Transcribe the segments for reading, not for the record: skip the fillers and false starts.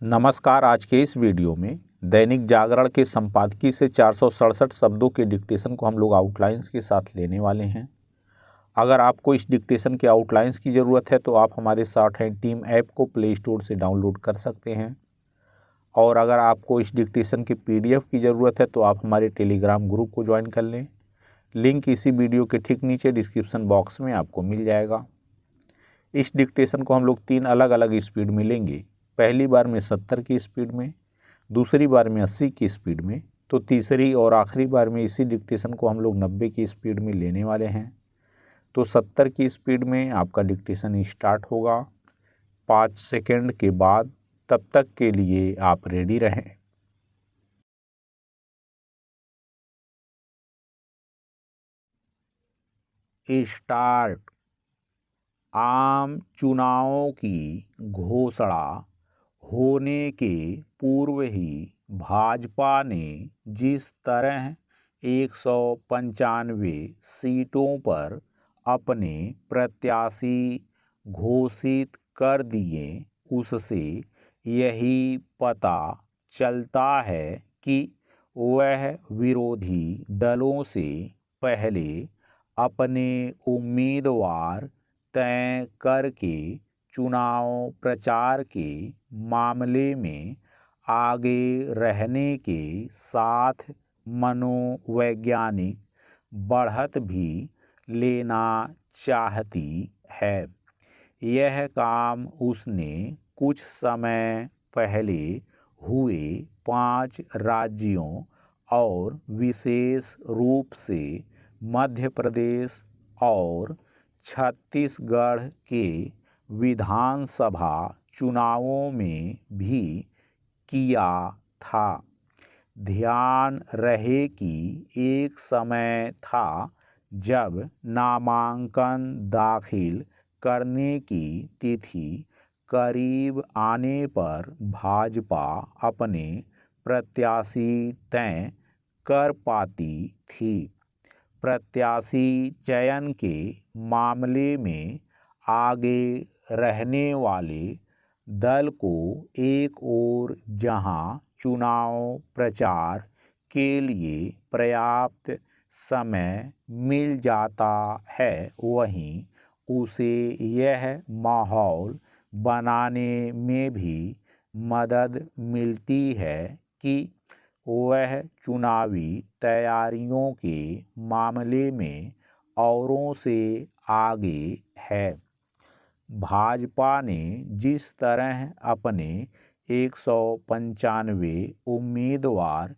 नमस्कार। आज के इस वीडियो में दैनिक जागरण के संपादकीय से 467 शब्दों के डिक्टेशन को हम लोग आउटलाइंस के साथ लेने वाले हैं। अगर आपको इस डिक्टेशन के आउटलाइंस की ज़रूरत है तो आप हमारे शॉर्ट हैंड टीम ऐप को प्ले स्टोर से डाउनलोड कर सकते हैं, और अगर आपको इस डिक्टेशन की PDF की ज़रूरत है तो आप हमारे टेलीग्राम ग्रुप को ज्वाइन कर लें। लिंक इसी वीडियो के ठीक नीचे डिस्क्रिप्शन बॉक्स में आपको मिल जाएगा। इस डिक्टेशन को हम लोग 3 अलग अलग स्पीड में लेंगे। पहली बार में 70 की स्पीड में, दूसरी बार में 80 की स्पीड में, तो तीसरी और आखिरी बार में इसी डिक्टेशन को हम लोग 90 की स्पीड में लेने वाले हैं। तो 70 की स्पीड में आपका डिक्टेशन स्टार्ट होगा 5 सेकंड के बाद। तब तक के लिए आप रेडी रहें। स्टार्ट। आम चुनावों की घोषणा होने के पूर्व ही भाजपा ने जिस तरह 195 सीटों पर अपने प्रत्याशी घोषित कर दिए, उससे यही पता चलता है कि वह विरोधी दलों से पहले अपने उम्मीदवार तय करके चुनाव प्रचार के मामले में आगे रहने के साथ मनोवैज्ञानिक बढ़त भी लेना चाहती है। यह काम उसने कुछ समय पहले हुए 5 राज्यों और विशेष रूप से मध्य प्रदेश और छत्तीसगढ़ के विधानसभा चुनावों में भी किया था। ध्यान रहे कि एक समय था जब नामांकन दाखिल करने की तिथि करीब आने पर भाजपा अपने प्रत्याशी तय कर पाती थी। प्रत्याशी चयन के मामले में आगे रहने वाले दल को एक ओर जहां चुनाव प्रचार के लिए पर्याप्त समय मिल जाता है, वहीं उसे यह माहौल बनाने में भी मदद मिलती है कि वह चुनावी तैयारियों के मामले में औरों से आगे है। भाजपा ने जिस तरह अपने 195 उम्मीदवार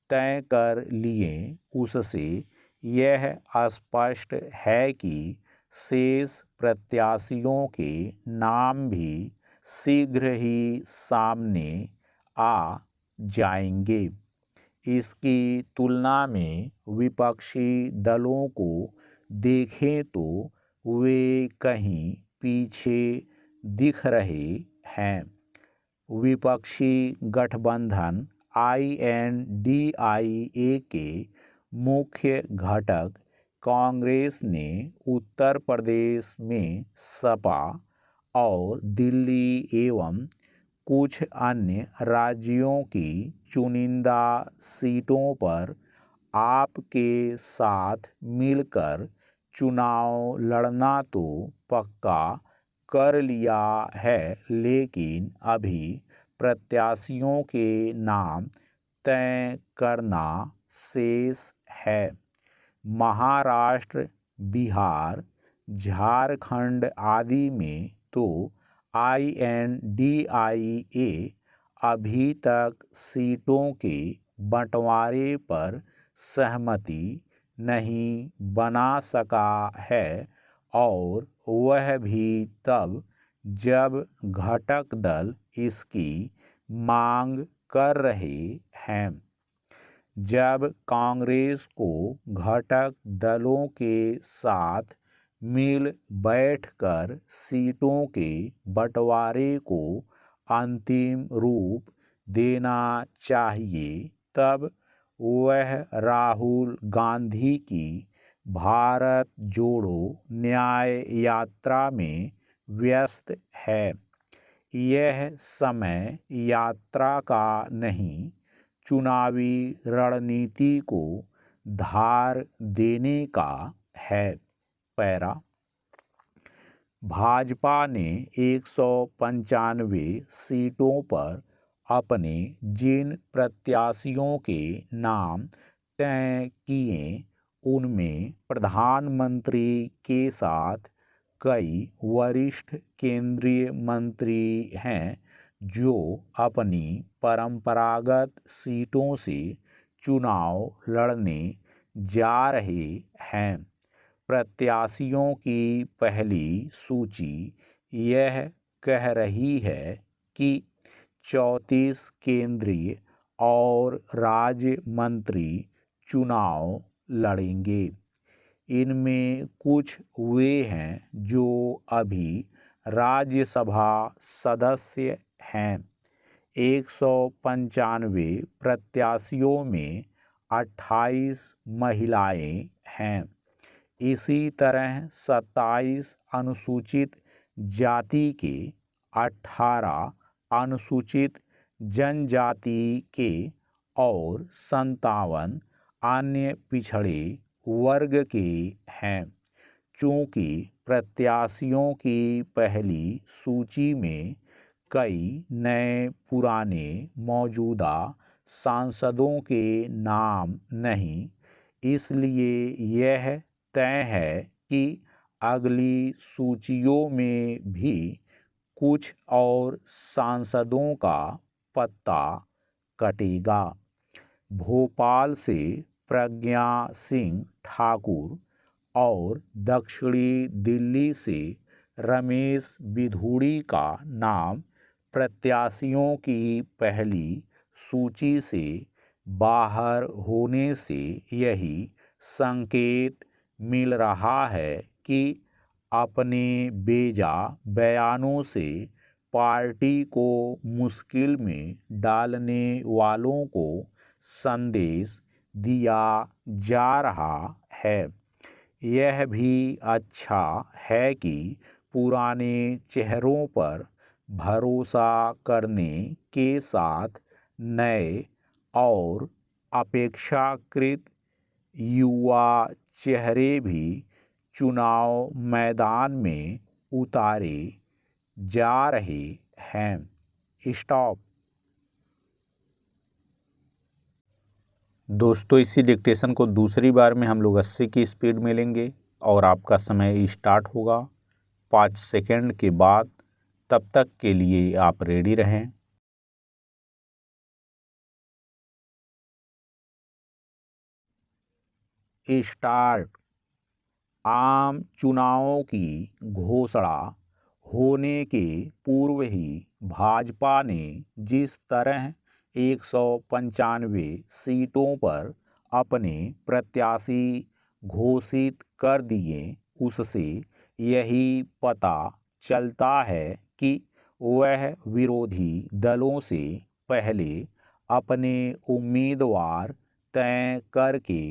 तय कर लिए, उससे यह स्पष्ट है कि शेष प्रत्याशियों के नाम भी शीघ्र ही सामने आ जाएंगे। इसकी तुलना में विपक्षी दलों को देखें तो वे कहीं पीछे दिख रहे हैं। विपक्षी गठबंधन INDIA के मुख्य घटक कांग्रेस ने उत्तर प्रदेश में सपा और दिल्ली एवं कुछ अन्य राज्यों की चुनिंदा सीटों पर आप के साथ मिलकर चुनाव लड़ना तो पक्का कर लिया है, लेकिन अभी प्रत्याशियों के नाम तय करना शेष है। महाराष्ट्र, बिहार, झारखंड आदि में तो INDIA अभी तक सीटों के बंटवारे पर सहमति नहीं बना सका है, और वह भी तब जब घटक दल इसकी मांग कर रहे हैं। जब कांग्रेस को घटक दलों के साथ मिल बैठकर सीटों के बंटवारे को अंतिम रूप देना चाहिए, तब वह राहुल गांधी की भारत जोड़ो न्याय यात्रा में व्यस्त है। यह समय यात्रा का नहीं, चुनावी रणनीति को धार देने का है। पैरा, भाजपा ने 195 सीटों पर अपने जिन प्रत्याशियों के नाम तय किए, उनमें प्रधानमंत्री के साथ कई वरिष्ठ केंद्रीय मंत्री हैं जो अपनी परंपरागत सीटों से चुनाव लड़ने जा रहे हैं। प्रत्याशियों की पहली सूची यह कह रही है कि 34 केंद्रीय और राज्य मंत्री चुनाव लड़ेंगे। इनमें कुछ वे हैं जो अभी राज्यसभा सदस्य हैं। 195 प्रत्याशियों में 28 महिलाएं हैं। इसी तरह 27 अनुसूचित जाति के, 18 अनुसूचित जनजाति के और 57 अन्य पिछड़े वर्ग के हैं। चूँकि प्रत्याशियों की पहली सूची में कई नए पुराने मौजूदा सांसदों के नाम नहीं, इसलिए यह तय है कि अगली सूचियों में भी कुछ और सांसदों का पत्ता कटेगा। भोपाल से प्रज्ञा सिंह ठाकुर और दक्षिणी दिल्ली से रमेश बिधूड़ी का नाम प्रत्याशियों की पहली सूची से बाहर होने से यही संकेत मिल रहा है कि अपने बेजा बयानों से पार्टी को मुश्किल में डालने वालों को संदेश दिया जा रहा है। यह भी अच्छा है कि पुराने चेहरों पर भरोसा करने के साथ नए और अपेक्षाकृत युवा चेहरे भी चुनाव मैदान में उतारे जा रहे हैं। स्टॉप। दोस्तों, इसी डिक्टेशन को दूसरी बार में हम लोग 80 की स्पीड में लेंगे और आपका समय स्टार्ट होगा 5 सेकंड के बाद। तब तक के लिए आप रेडी रहें। स्टार्ट। आम चुनावों की घोषणा होने के पूर्व ही भाजपा ने जिस तरह 195 सीटों पर अपने प्रत्याशी घोषित कर दिए, उससे यही पता चलता है कि वह विरोधी दलों से पहले अपने उम्मीदवार तय करके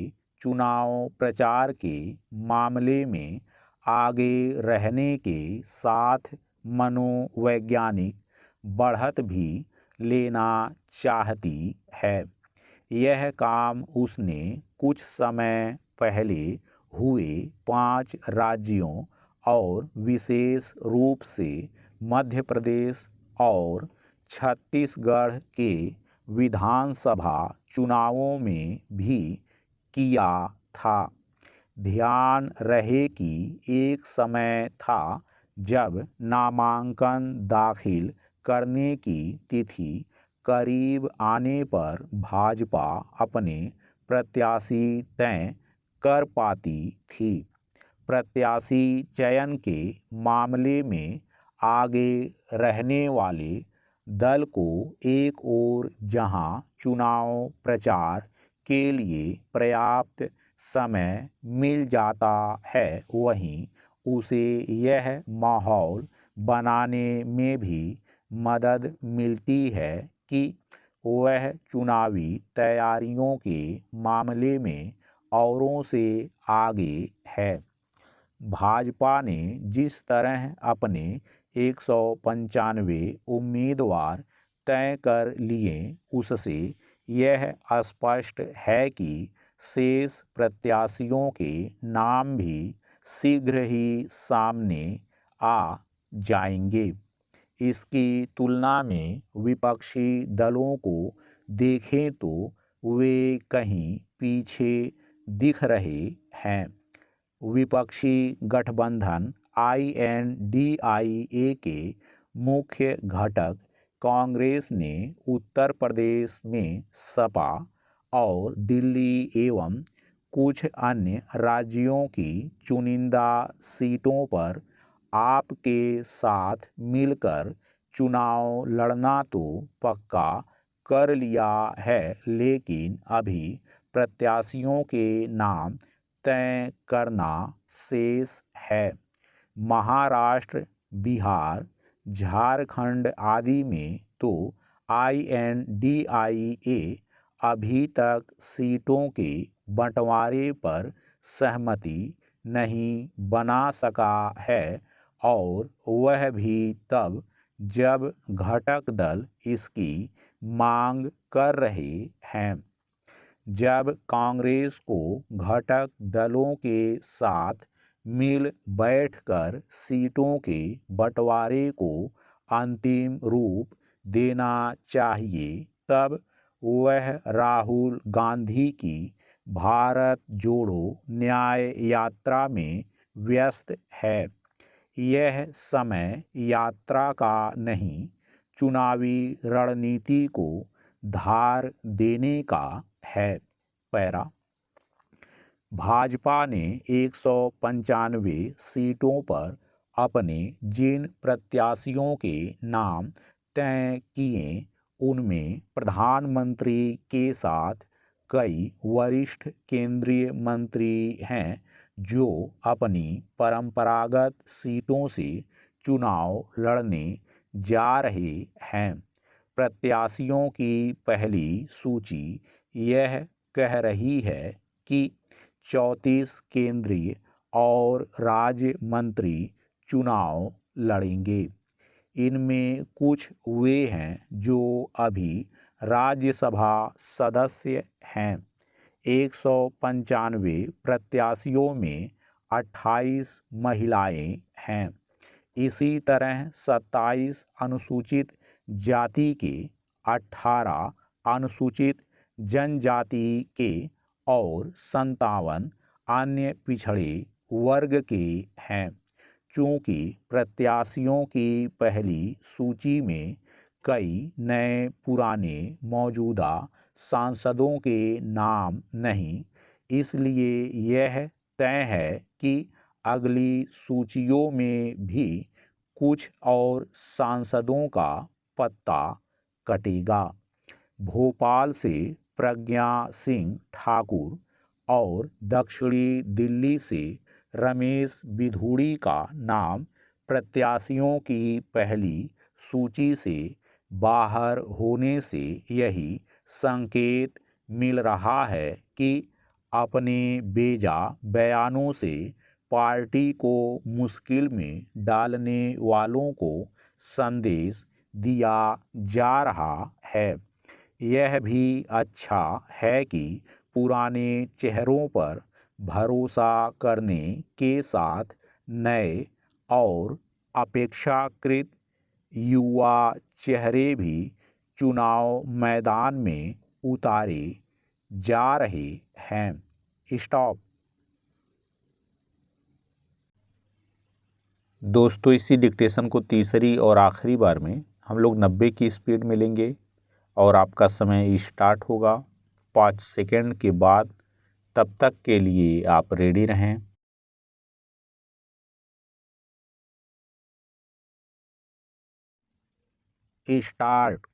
चुनाव प्रचार के मामले में आगे रहने के साथ मनोवैज्ञानिक बढ़त भी लेना चाहती है। यह काम उसने कुछ समय पहले हुए 5 राज्यों और विशेष रूप से मध्य प्रदेश और छत्तीसगढ़ के विधानसभा चुनावों में भी किया था। ध्यान रहे कि एक समय था जब नामांकन दाखिल करने की तिथि करीब आने पर भाजपा अपने प्रत्याशी तय कर पाती थी। प्रत्याशी चयन के मामले में आगे रहने वाले दल को एक ओर जहां चुनाव प्रचार के लिए पर्याप्त समय मिल जाता है, वहीं उसे यह माहौल बनाने में भी मदद मिलती है कि वह चुनावी तैयारियों के मामले में औरों से आगे है। भाजपा ने जिस तरह अपने 195 उम्मीदवार तय कर लिए, उससे यह स्पष्ट है कि शेष प्रत्याशियों के नाम भी शीघ्र ही सामने आ जाएंगे। इसकी तुलना में विपक्षी दलों को देखें तो वे कहीं पीछे दिख रहे हैं। विपक्षी गठबंधन INDIA के मुख्य घटक कांग्रेस ने उत्तर प्रदेश में सपा और दिल्ली एवं कुछ अन्य राज्यों की चुनिंदा सीटों पर आप के साथ मिलकर चुनाव लड़ना तो पक्का कर लिया है, लेकिन अभी प्रत्याशियों के नाम तय करना शेष है। महाराष्ट्र, बिहार, झारखंड आदि में तो INDIA अभी तक सीटों के बंटवारे पर सहमति नहीं बना सका है, और वह भी तब जब घटक दल इसकी मांग कर रहे हैं। जब कांग्रेस को घटक दलों के साथ मिल बैठकर सीटों के बंटवारे को अंतिम रूप देना चाहिए, तब वह राहुल गांधी की भारत जोड़ो न्याय यात्रा में व्यस्त है। यह समय यात्रा का नहीं, चुनावी रणनीति को धार देने का है। पैरा भाजपा ने 195 सीटों पर अपने जिन प्रत्याशियों के नाम तय किए, उनमें प्रधानमंत्री के साथ कई वरिष्ठ केंद्रीय मंत्री हैं जो अपनी परंपरागत सीटों से चुनाव लड़ने जा रहे हैं। प्रत्याशियों की पहली सूची यह कह रही है कि 34 केंद्रीय और राज्य मंत्री चुनाव लड़ेंगे। इनमें कुछ वे हैं जो अभी राज्यसभा सदस्य हैं। 195 प्रत्याशियों में 28 महिलाएं हैं। इसी तरह 27 अनुसूचित जाति के, 18 अनुसूचित जनजाति के और 57 अन्य पिछड़े वर्ग के हैं। चूँकि प्रत्याशियों की पहली सूची में कई नए पुराने मौजूदा सांसदों के नाम नहीं, इसलिए यह तय है कि अगली सूचियों में भी कुछ और सांसदों का पत्ता कटेगा। भोपाल से प्रज्ञा सिंह ठाकुर और दक्षिणी दिल्ली से रमेश बिधूड़ी का नाम प्रत्याशियों की पहली सूची से बाहर होने से यही संकेत मिल रहा है कि अपने बेजा बयानों से पार्टी को मुश्किल में डालने वालों को संदेश दिया जा रहा है। यह भी अच्छा है कि पुराने चेहरों पर भरोसा करने के साथ नए और अपेक्षाकृत युवा चेहरे भी चुनाव मैदान में उतारे जा रहे हैं। स्टॉप। दोस्तों, इसी डिक्टेशन को तीसरी और आखिरी बार में हम लोग 90 की स्पीड में लेंगे और आपका समय स्टार्ट होगा 5 सेकंड के बाद। तब तक के लिए आप रेडी रहें। स्टार्ट।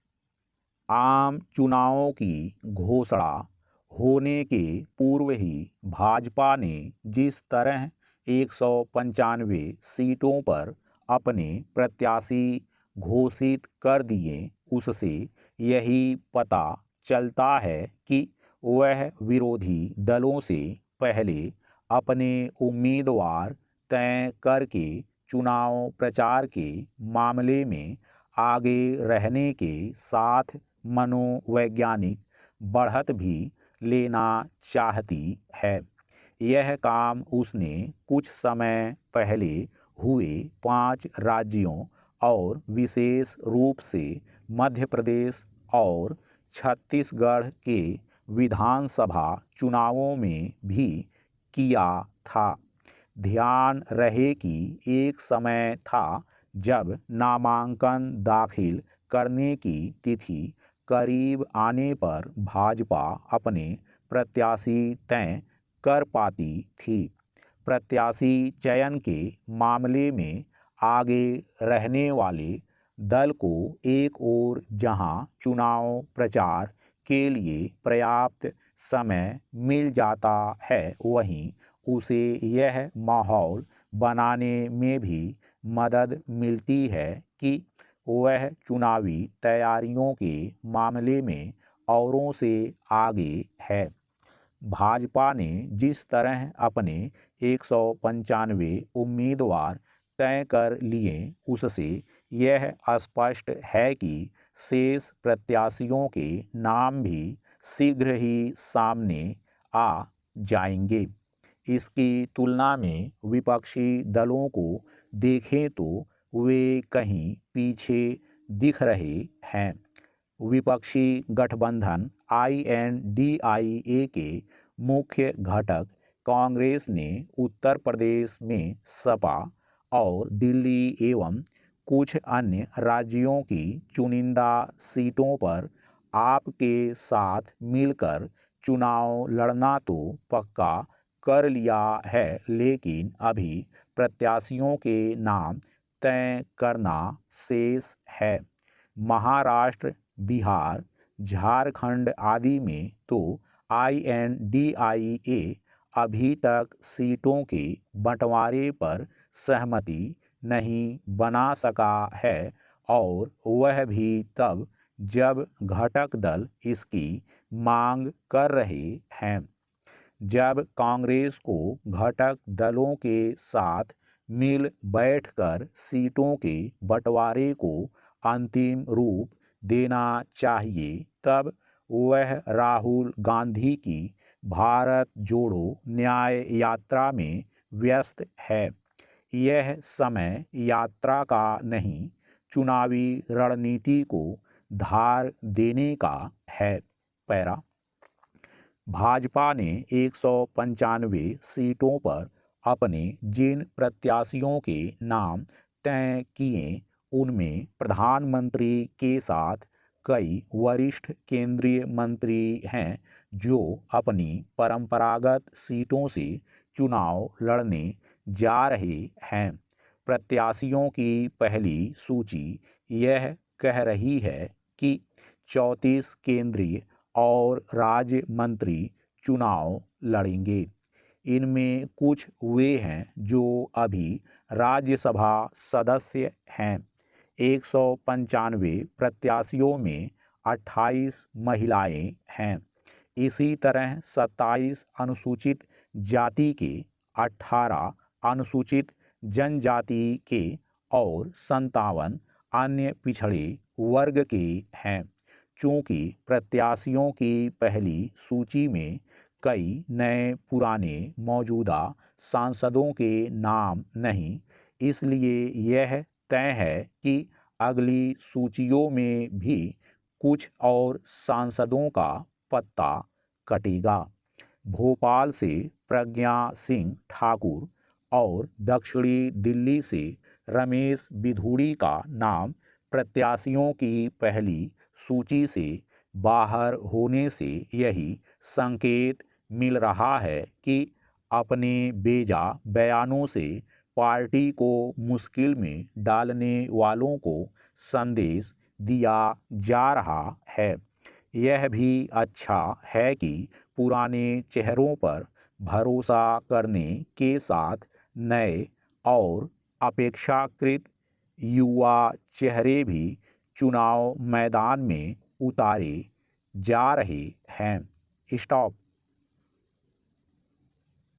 आम चुनावों की घोषणा होने के पूर्व ही भाजपा ने जिस तरह 195 सीटों पर अपने प्रत्याशी घोषित कर दिए, उससे यही पता चलता है कि वह विरोधी दलों से पहले अपने उम्मीदवार तय करके चुनाव प्रचार के मामले में आगे रहने के साथ मनोवैज्ञानिक बढ़त भी लेना चाहती है। यह काम उसने कुछ समय पहले हुए 5 राज्यों और विशेष रूप से मध्य प्रदेश और छत्तीसगढ़ के विधानसभा चुनावों में भी किया था। ध्यान रहे कि एक समय था जब नामांकन दाखिल करने की तिथि करीब आने पर भाजपा अपने प्रत्याशी तय कर पाती थी। प्रत्याशी चयन के मामले में आगे रहने वाले दल को एक ओर जहां चुनाव प्रचार के लिए पर्याप्त समय मिल जाता है, वहीं उसे यह माहौल बनाने में भी मदद मिलती है कि वह चुनावी तैयारियों के मामले में औरों से आगे है। भाजपा ने जिस तरह अपने 195 उम्मीदवार तय कर लिए, उससे यह स्पष्ट है कि शेष प्रत्याशियों के नाम भी शीघ्र ही सामने आ जाएंगे। इसकी तुलना में विपक्षी दलों को देखें तो वे कहीं पीछे दिख रहे हैं। विपक्षी गठबंधन INDIA के मुख्य घटक कांग्रेस ने उत्तर प्रदेश में सपा और दिल्ली एवं कुछ अन्य राज्यों की चुनिंदा सीटों पर आप के साथ मिलकर चुनाव लड़ना तो पक्का कर लिया है, लेकिन अभी प्रत्याशियों के नाम तय करना शेष है। महाराष्ट्र, बिहार, झारखंड आदि में तो INDIA अभी तक सीटों के बंटवारे पर सहमति नहीं बना सका है, और वह भी तब जब घटक दल इसकी मांग कर रहे हैं। जब कांग्रेस को घटक दलों के साथ मिल बैठकर सीटों के बंटवारे को अंतिम रूप देना चाहिए, तब वह राहुल गांधी की भारत जोड़ो न्याय यात्रा में व्यस्त है। यह समय यात्रा का नहीं, चुनावी रणनीति को धार देने का है। पैरा भाजपा ने 195 सीटों पर अपने जिन प्रत्याशियों के नाम तय किए, उनमें प्रधानमंत्री के साथ कई वरिष्ठ केंद्रीय मंत्री हैं जो अपनी परंपरागत सीटों से चुनाव लड़ने जा रहे हैं। प्रत्याशियों की पहली सूची यह कह रही है कि 34 केंद्रीय और राज्य मंत्री चुनाव लड़ेंगे। इनमें कुछ वे हैं जो अभी राज्यसभा सदस्य हैं। 195 प्रत्याशियों में 28 महिलाएं हैं। इसी तरह 27 अनुसूचित जाति के, 18 अनुसूचित जनजाति के और 57 अन्य पिछड़े वर्ग के हैं। चूँकि प्रत्याशियों की पहली सूची में कई नए पुराने मौजूदा सांसदों के नाम नहीं, इसलिए यह तय है कि अगली सूचियों में भी कुछ और सांसदों का पत्ता कटेगा। भोपाल से प्रज्ञा सिंह ठाकुर और दक्षिणी दिल्ली से रमेश बिधूड़ी का नाम प्रत्याशियों की पहली सूची से बाहर होने से यही संकेत मिल रहा है कि अपने बेजा बयानों से पार्टी को मुश्किल में डालने वालों को संदेश दिया जा रहा है। यह भी अच्छा है कि पुराने चेहरों पर भरोसा करने के साथ नए और अपेक्षाकृत युवा चेहरे भी चुनाव मैदान में उतारे जा रहे हैं। स्टॉप।